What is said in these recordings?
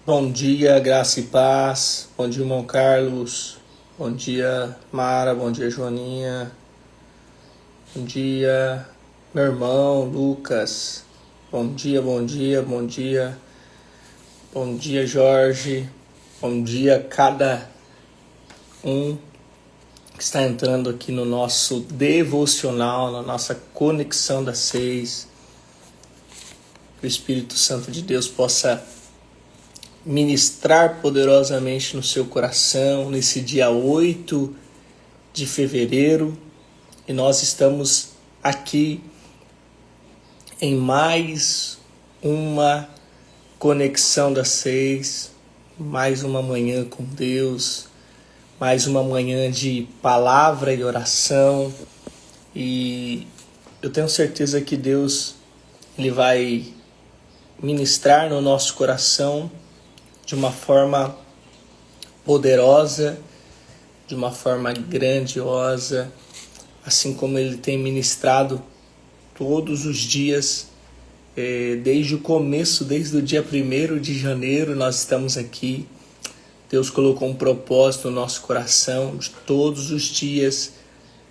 Bom dia, graça e paz. Bom dia, irmão Carlos. Bom dia, Mara. Bom dia, Joaninha. Bom dia, meu irmão Lucas. Bom dia, bom dia, bom dia. Bom dia, Jorge. Bom dia, cada um que está entrando aqui no nosso devocional, na nossa conexão das 6. Que o Espírito Santo de Deus possa ministrar poderosamente no seu coração nesse dia 8 de fevereiro. E nós estamos aqui em mais uma conexão das 6, mais uma manhã com Deus, mais uma manhã de palavra e oração. E eu tenho certeza que Deus ele vai ministrar no nosso coração de uma forma poderosa, de uma forma grandiosa, assim como Ele tem ministrado todos os dias, desde o começo, desde o dia 1º de janeiro, nós estamos aqui. Deus colocou um propósito no nosso coração de todos os dias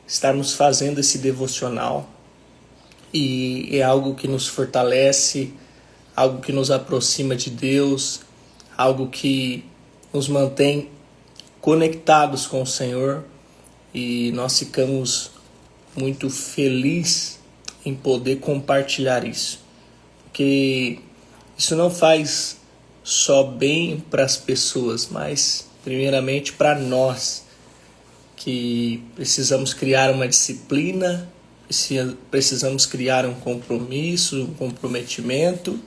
estarmos fazendo esse devocional. E é algo que nos fortalece, algo que nos aproxima de Deus, algo que nos mantém conectados com o Senhor, e nós ficamos muito felizes em poder compartilhar isso, porque isso não faz só bem para as pessoas, mas primeiramente para nós, que precisamos criar uma disciplina, precisamos criar um compromisso, um comprometimento.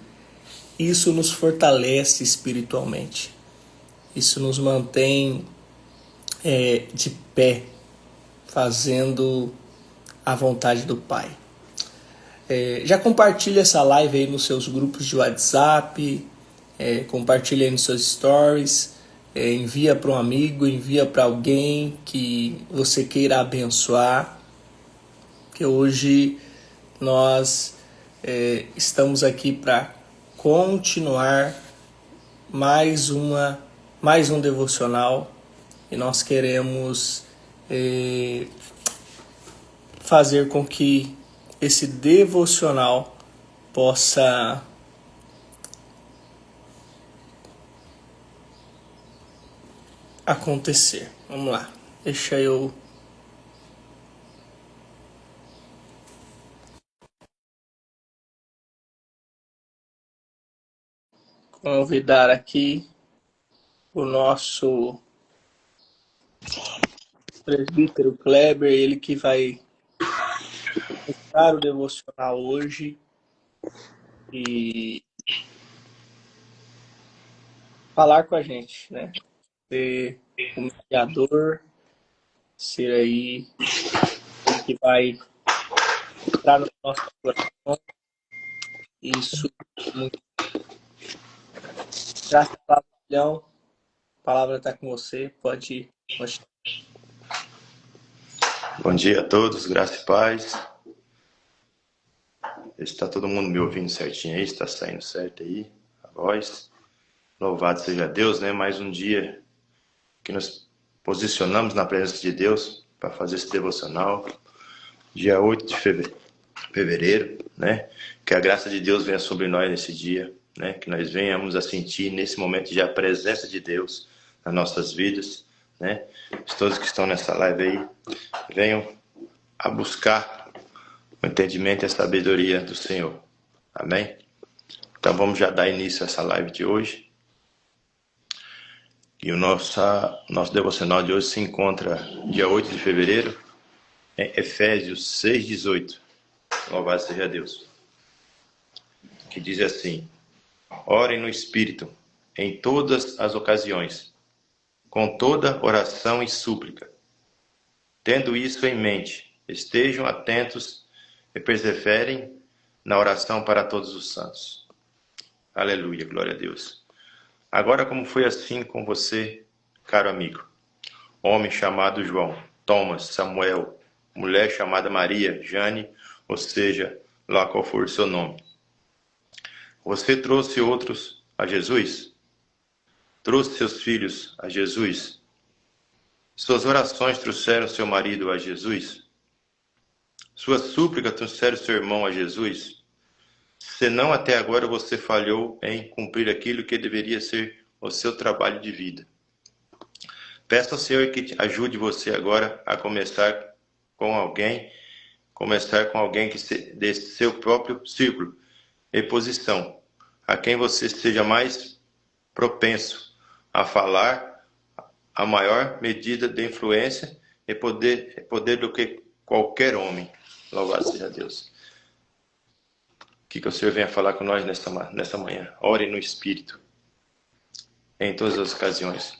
Isso nos fortalece espiritualmente. Isso nos mantém de pé, fazendo a vontade do Pai. Já compartilha essa live aí nos seus grupos de WhatsApp, compartilha aí nos seus stories, envia para um amigo, envia para alguém que você queira abençoar, que hoje nós estamos aqui para continuar mais um devocional, e nós queremos fazer com que esse devocional possa acontecer. Vamos lá, deixa eu convidar aqui o nosso presbítero Kleber, ele que vai começar o devocional hoje e falar com a gente, né? Ser o mediador, ser aí ele que vai entrar no nosso coração. Isso, muito. Graças a Deus, a palavra está com você, pode continuar. Bom dia a todos, graça e paz. Está todo mundo me ouvindo certinho aí? Está saindo certo aí a voz? Louvado seja Deus, né? Mais um dia que nos posicionamos na presença de Deus para fazer esse devocional. Dia 8 de fevereiro, né? Que a graça de Deus venha sobre nós nesse dia, né? Que nós venhamos a sentir nesse momento já a presença de Deus nas nossas vidas, né? Todos que estão nessa live aí, venham a buscar o entendimento e a sabedoria do Senhor. Amém? Então vamos já dar início a essa live de hoje. E o nosso devocional de hoje se encontra dia 8 de fevereiro, em Efésios 6,18. Louvado seja Deus. Que diz assim: orem no Espírito em todas as ocasiões, com toda oração e súplica. Tendo isso em mente, estejam atentos e perseverem na oração para todos os santos. Aleluia, glória a Deus. Agora, como foi assim com você, caro amigo? Homem chamado João, Thomas, Samuel, mulher chamada Maria, Jane, ou seja, lá qual for o seu nome. Você trouxe outros a Jesus? trouxe seus filhos a Jesus? Suas orações trouxeram seu marido a Jesus? Suas súplicas trouxeram seu irmão a Jesus? Senão até agora você falhou em cumprir aquilo que deveria ser o seu trabalho de vida. Peça ao Senhor que ajude você agora a começar com alguém que desse seu próprio círculo e posição, a quem você seja mais propenso a falar a maior medida de influência e poder do que qualquer homem. Louvado seja Deus. Que o Senhor venha falar com nós nessa manhã. Ore no Espírito, em todas as ocasiões.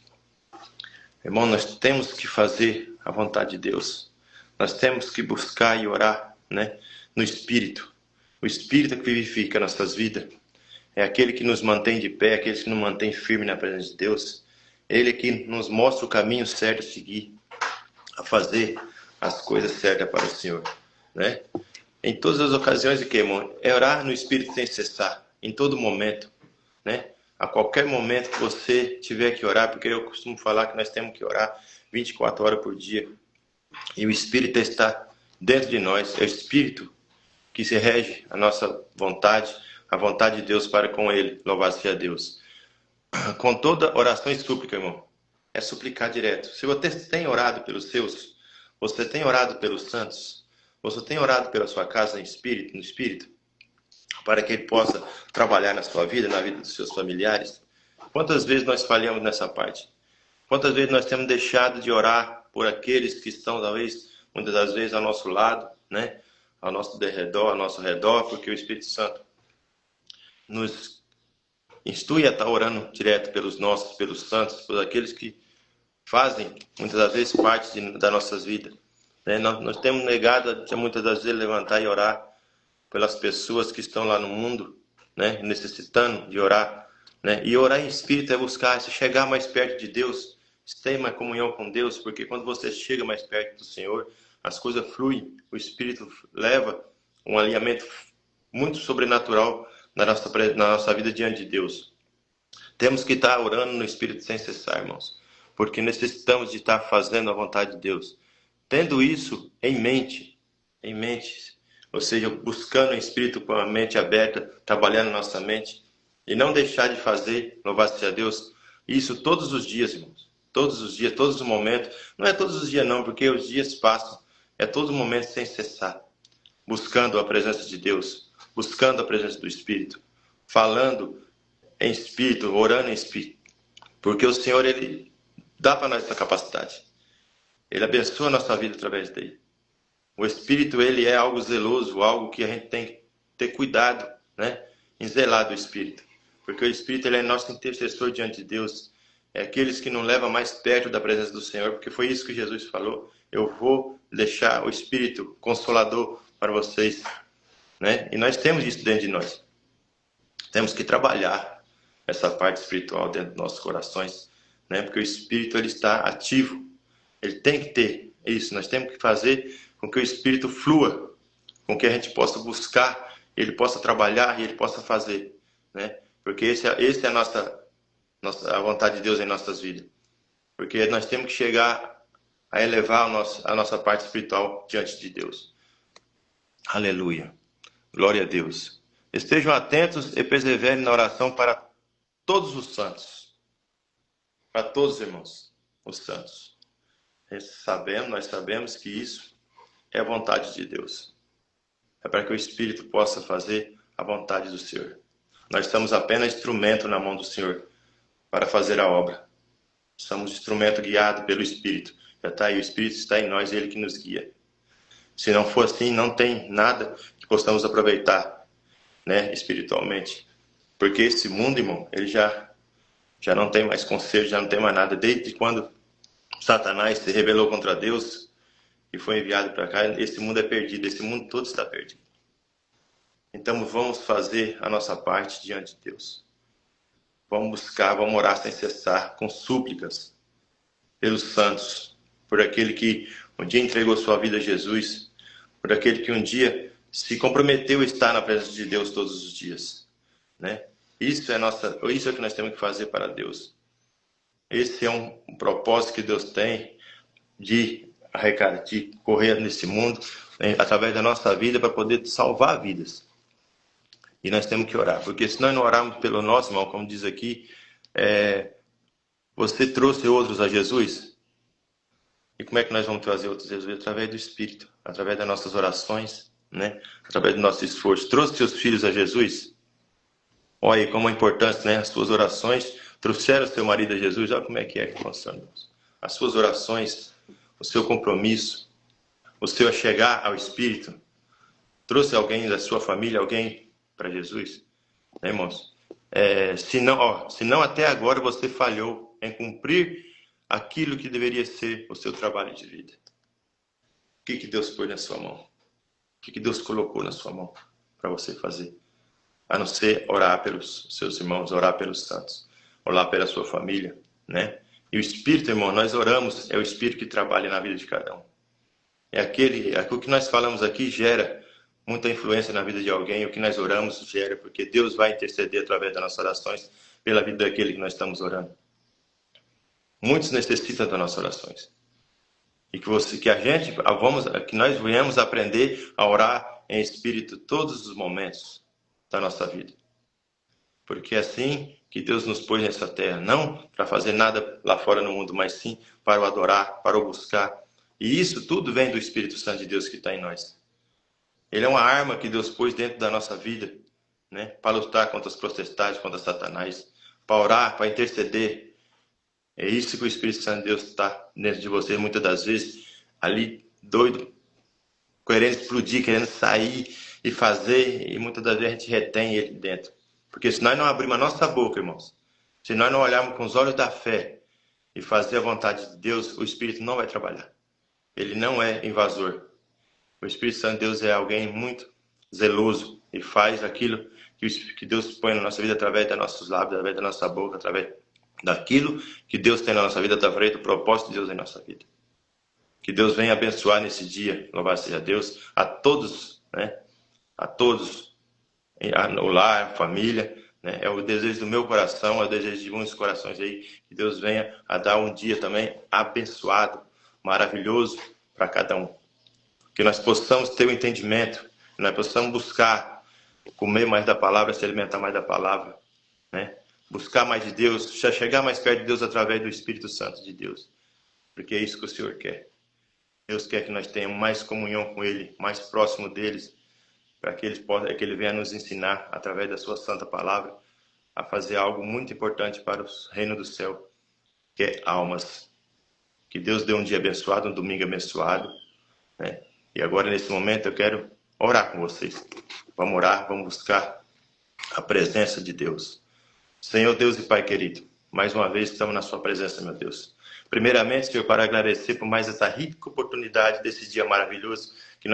Irmão, nós temos que fazer a vontade de Deus. Nós temos que buscar e orar, né, no Espírito. O Espírito que vivifica nossas vidas. É aquele que nos mantém de pé, aquele que nos mantém firme na presença de Deus. Ele que nos mostra o caminho certo a seguir, a fazer as coisas certas para o Senhor, né? Em todas as ocasiões de que, irmão, é orar no Espírito sem cessar, em todo momento, né? A qualquer momento que você tiver que orar, porque eu costumo falar que nós temos que orar 24 horas por dia. E o Espírito está dentro de nós, é o Espírito que se rege a nossa vontade, a vontade de Deus para com Ele. Louvado seja Deus. Com toda oração e súplica, irmão, é suplicar direto. Se você tem orado pelos seus, você tem orado pelos santos, você tem orado pela sua casa no Espírito, para que Ele possa trabalhar na sua vida, na vida dos seus familiares. Quantas vezes nós falhamos nessa parte? Quantas vezes nós temos deixado de orar por aqueles que estão, talvez, muitas das vezes, ao nosso lado, né? Ao nosso redor, porque o Espírito Santo nos instrui a estar orando direto pelos santos, por aqueles que fazem, muitas das vezes, parte das nossas vidas. Né? Nós temos negado, muitas das vezes, levantar e orar pelas pessoas que estão lá no mundo, né? Necessitando de orar. Né? E orar em Espírito é buscar, se chegar mais perto de Deus, ter mais comunhão com Deus, porque quando você chega mais perto do Senhor, as coisas fluem, o Espírito leva um alinhamento muito sobrenatural na nossa vida diante de Deus. Temos que estar orando no Espírito sem cessar, irmãos, porque necessitamos de estar fazendo a vontade de Deus. Tendo isso em mente, ou seja, buscando o Espírito com a mente aberta, trabalhando na nossa mente, e não deixar de fazer, louvado seja Deus, isso todos os dias, irmãos. Todos os dias, todos os momentos. Não é todos os dias não, porque os dias passam. É todo momento sem cessar. Buscando a presença de Deus, buscando a presença do Espírito, falando em Espírito, orando em Espírito. Porque o Senhor, Ele dá para nós essa capacidade. Ele abençoa a nossa vida através dele. O Espírito, ele é algo zeloso, algo que a gente tem que ter cuidado, né? Em zelar do Espírito. Porque o Espírito, ele é nosso intercessor diante de Deus. É aqueles que nos levam mais perto da presença do Senhor, porque foi isso que Jesus falou. Eu vou deixar o Espírito Consolador para vocês, né? E nós temos isso dentro de nós. Temos que trabalhar essa parte espiritual dentro dos nossos corações, né? Porque o Espírito, ele está ativo. Ele tem que ter isso. Nós temos que fazer com que o Espírito flua, com que a gente possa buscar, ele possa trabalhar e ele possa fazer, né? Porque esse é a vontade de Deus em nossas vidas. Porque nós temos que chegar a elevar a nossa parte espiritual diante de Deus. Aleluia. Glória a Deus. Estejam atentos e perseverem na oração para todos os santos. Para todos os irmãos, os santos. Nós sabemos que isso é a vontade de Deus. É para que o Espírito possa fazer a vontade do Senhor. Nós estamos apenas instrumento na mão do Senhor para fazer a obra. Somos instrumento guiado pelo Espírito. Já está aí, o Espírito está em nós, ele que nos guia. Se não for assim, não tem nada que possamos aproveitar, né, espiritualmente. Porque esse mundo, irmão, ele já não tem mais conselho, já não tem mais nada. Desde quando Satanás se rebelou contra Deus e foi enviado para cá, esse mundo é perdido, esse mundo todo está perdido. Então vamos fazer a nossa parte diante de Deus. Vamos buscar, vamos orar sem cessar, com súplicas pelos santos, por aquele que um dia entregou sua vida a Jesus, por aquele que um dia se comprometeu a estar na presença de Deus todos os dias, né? Isso é o que nós temos que fazer para Deus. Esse é um propósito que Deus tem de arrecadar, de correr nesse mundo, através da nossa vida, para poder salvar vidas. E nós temos que orar, porque se nós não orarmos pelo nosso irmão, como diz aqui, você trouxe outros a Jesus? E como é que nós vamos trazer outros a Jesus? Através do Espírito, através das nossas orações, né? Através do nosso esforço. Trouxe seus filhos a Jesus? Olha aí como é importante, né? As suas orações trouxeram seu marido a Jesus. Olha como é que funciona. As suas orações, o seu compromisso, o seu chegar ao Espírito, trouxe alguém da sua família, alguém para Jesus? Né, irmãos? Se não até agora você falhou em cumprir aquilo que deveria ser o seu trabalho de vida. O que Deus pôs na sua mão? O que Deus colocou na sua mão para você fazer? A não ser orar pelos seus irmãos, orar pelos santos, orar pela sua família, né? E o Espírito, irmão, nós oramos, é o Espírito que trabalha na vida de cada um. O que nós falamos aqui gera muita influência na vida de alguém, o que nós oramos gera, porque Deus vai interceder através das nossas orações pela vida daquele que nós estamos orando. Muitos necessitam das nossas orações. E que nós venhamos aprender a orar em espírito todos os momentos da nossa vida. Porque é assim que Deus nos pôs nessa terra, não para fazer nada lá fora no mundo, mas sim para o adorar, para o buscar. E isso tudo vem do Espírito Santo de Deus que está em nós. Ele é uma arma que Deus pôs dentro da nossa vida, né? Para lutar contra as potestades, contra Satanás, para orar, para interceder. É isso que o Espírito Santo de Deus está dentro de você, muitas das vezes, ali doido, querendo explodir, querendo sair e fazer, e muitas das vezes a gente retém ele dentro. Porque se nós não abrirmos a nossa boca, irmãos, se nós não olharmos com os olhos da fé e fazer a vontade de Deus, o Espírito não vai trabalhar. Ele não é invasor. O Espírito Santo de Deus é alguém muito zeloso e faz aquilo que Deus põe na nossa vida através dos nossos lábios, através da nossa boca, através daquilo que Deus tem na nossa vida, através do propósito de Deus em nossa vida. Que Deus venha abençoar nesse dia, louvado seja Deus, a todos, né? A todos, o lar, a família, né? É o desejo do meu coração, é o desejo de muitos corações aí, que Deus venha a dar um dia também abençoado, maravilhoso para cada um. Que nós possamos ter o entendimento, que nós possamos buscar comer mais da palavra, se alimentar mais da palavra, né? Buscar mais de Deus, chegar mais perto de Deus através do Espírito Santo de Deus. Porque é isso que o Senhor quer. Deus quer que nós tenhamos mais comunhão com Ele, mais próximo deles, para que Ele venha nos ensinar, através da sua santa palavra, a fazer algo muito importante para o reino do céu, que é almas. Que Deus dê um dia abençoado, um domingo abençoado, né? E agora, nesse momento, eu quero orar com vocês. Vamos orar, vamos buscar a presença de Deus. Senhor Deus e Pai querido, mais uma vez estamos na sua presença, meu Deus. Primeiramente, Senhor, para agradecer por mais essa rica oportunidade desse dia maravilhoso que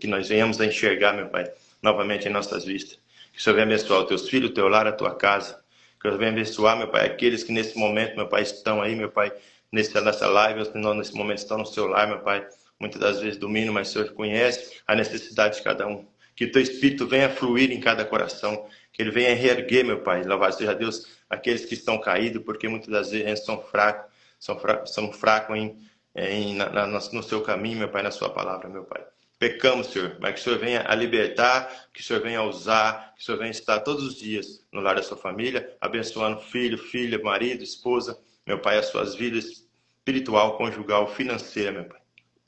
nós venhamos a enxergar, meu Pai, novamente em nossas vistas. Que o Senhor venha abençoar os teus filhos, o teu lar, a tua casa. Que o Senhor venha abençoar, meu Pai, aqueles que nesse momento, meu Pai, estão aí, meu Pai, nessa live, ou nesse momento estão no seu lar, meu Pai, muitas das vezes dormindo, mas o Senhor conhece a necessidade de cada um. Que o teu Espírito venha fluir em cada coração, que ele venha reerguer, meu Pai, louvado seja Deus, aqueles que estão caídos, porque muitas das vezes são fracos no seu caminho, meu Pai, na sua palavra, meu Pai. Pecamos, Senhor, mas que o Senhor venha a libertar, que o Senhor venha a usar, que o Senhor venha estar todos os dias no lar da sua família, abençoando filho, filha, marido, esposa, meu Pai, as suas vidas espiritual, conjugal, financeira, meu Pai.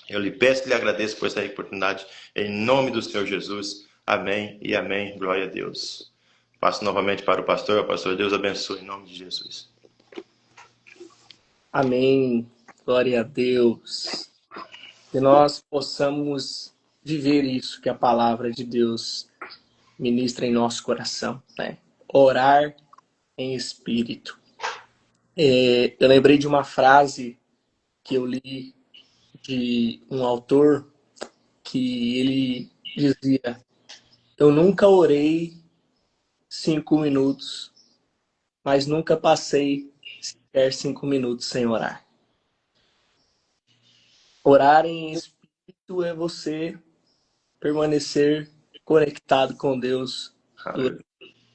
Eu lhe peço e lhe agradeço por essa oportunidade, em nome do Senhor Jesus. Amém e amém. Glória a Deus. Passo novamente para o pastor. Deus abençoe em nome de Jesus. Amém. Glória a Deus. Que nós possamos viver isso que a palavra de Deus ministra em nosso coração, né? Orar em espírito. Eu lembrei de uma frase que eu li de um autor que ele dizia: eu nunca orei 5 minutos, mas nunca passei sequer 5 minutos sem orar. Orar em espírito é você permanecer conectado com Deus durante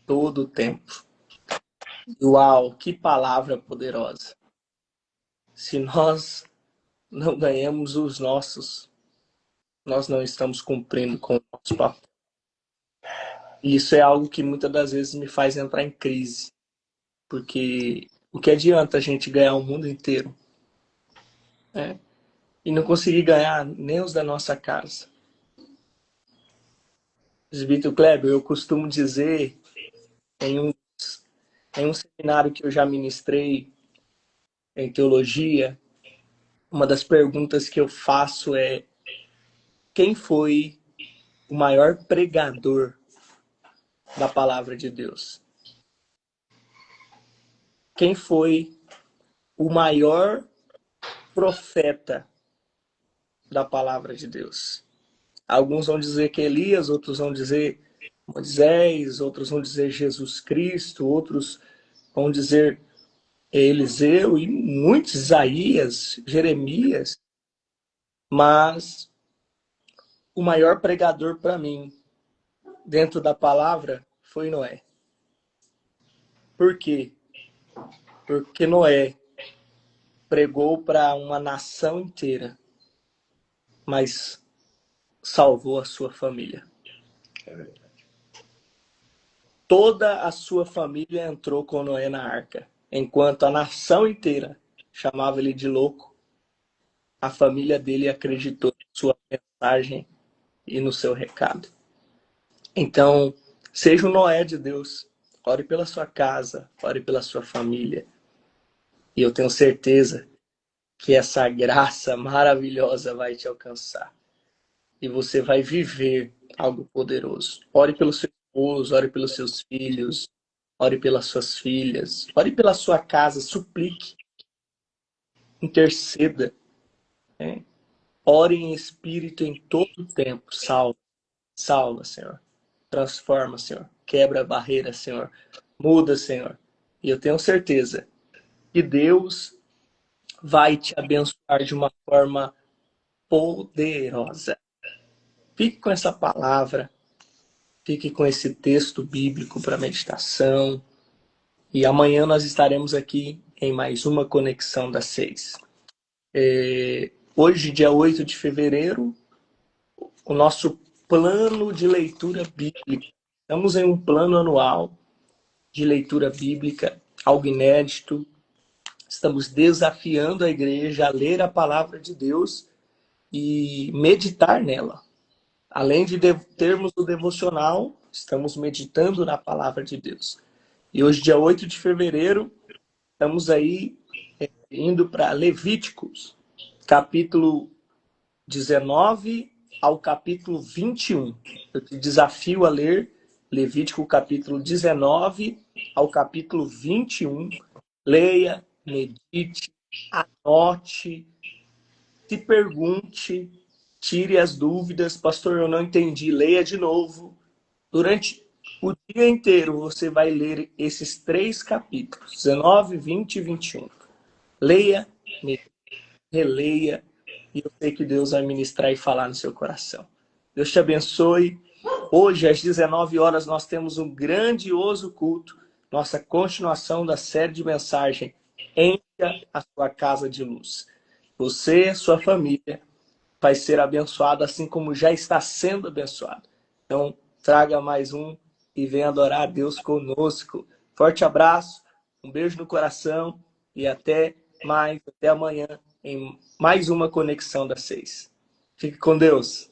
todo o tempo. Uau, que palavra poderosa. Se nós não ganhamos os nossos, nós não estamos cumprindo com o nosso papel. E isso é algo que muitas das vezes me faz entrar em crise. Porque o que adianta a gente ganhar o mundo inteiro, né? E não conseguir ganhar nem os da nossa casa? Presbítero Kleber, eu costumo dizer em um seminário que eu já ministrei em teologia, uma das perguntas que eu faço é: quem foi o maior pregador da palavra de Deus? Quem foi o maior profeta da palavra de Deus? Alguns vão dizer que Elias, outros vão dizer Moisés, outros vão dizer Jesus Cristo, outros vão dizer Eliseu e muitos, Isaías, Jeremias. Mas o maior pregador para mim, dentro da palavra, foi Noé. Por quê? Porque Noé pregou para uma nação inteira, mas salvou a sua família. É verdade. Toda a sua família entrou com Noé na arca, enquanto a nação inteira chamava ele de louco. A família dele acreditou na sua mensagem e no seu recado. Então, seja o Noé de Deus. Ore pela sua casa, ore pela sua família. E eu tenho certeza que essa graça maravilhosa vai te alcançar. E você vai viver algo poderoso. Ore pelo seu esposo, ore pelos seus filhos, ore pelas suas filhas, ore pela sua casa, suplique, interceda, né? Ore em espírito em todo o tempo. Salva, salva, Senhor. Transforma, Senhor. Quebra a barreira, Senhor. Muda, Senhor. E eu tenho certeza que Deus vai te abençoar de uma forma poderosa. Fique com essa palavra, fique com esse texto bíblico para meditação. E amanhã nós estaremos aqui em mais uma Conexão das 6. Hoje, dia 8 de fevereiro, o nosso plano de leitura bíblica. Estamos em um plano anual de leitura bíblica, algo inédito. Estamos desafiando a igreja a ler a palavra de Deus e meditar nela. Além de termos o devocional, estamos meditando na palavra de Deus. E hoje, dia 8 de fevereiro, estamos aí indo para Levíticos, capítulo 19 ao capítulo 21. Eu te desafio a ler Levítico capítulo 19 ao capítulo 21. Leia, medite, anote, se pergunte, tire as dúvidas. Pastor, eu não entendi. Leia de novo. Durante o dia inteiro você vai ler esses 3 capítulos, 19, 20 e 21. Leia, medite, releia, e eu sei que Deus vai ministrar e falar no seu coração. Deus te abençoe. Hoje, às 19 horas, nós temos um grandioso culto, nossa continuação da série de mensagem, Encha a sua casa de luz. Você, sua família, vai ser abençoado, assim como já está sendo abençoado. Então, traga mais um e venha adorar a Deus conosco. Forte abraço, um beijo no coração e até amanhã, em mais uma Conexão das 6. Fique com Deus.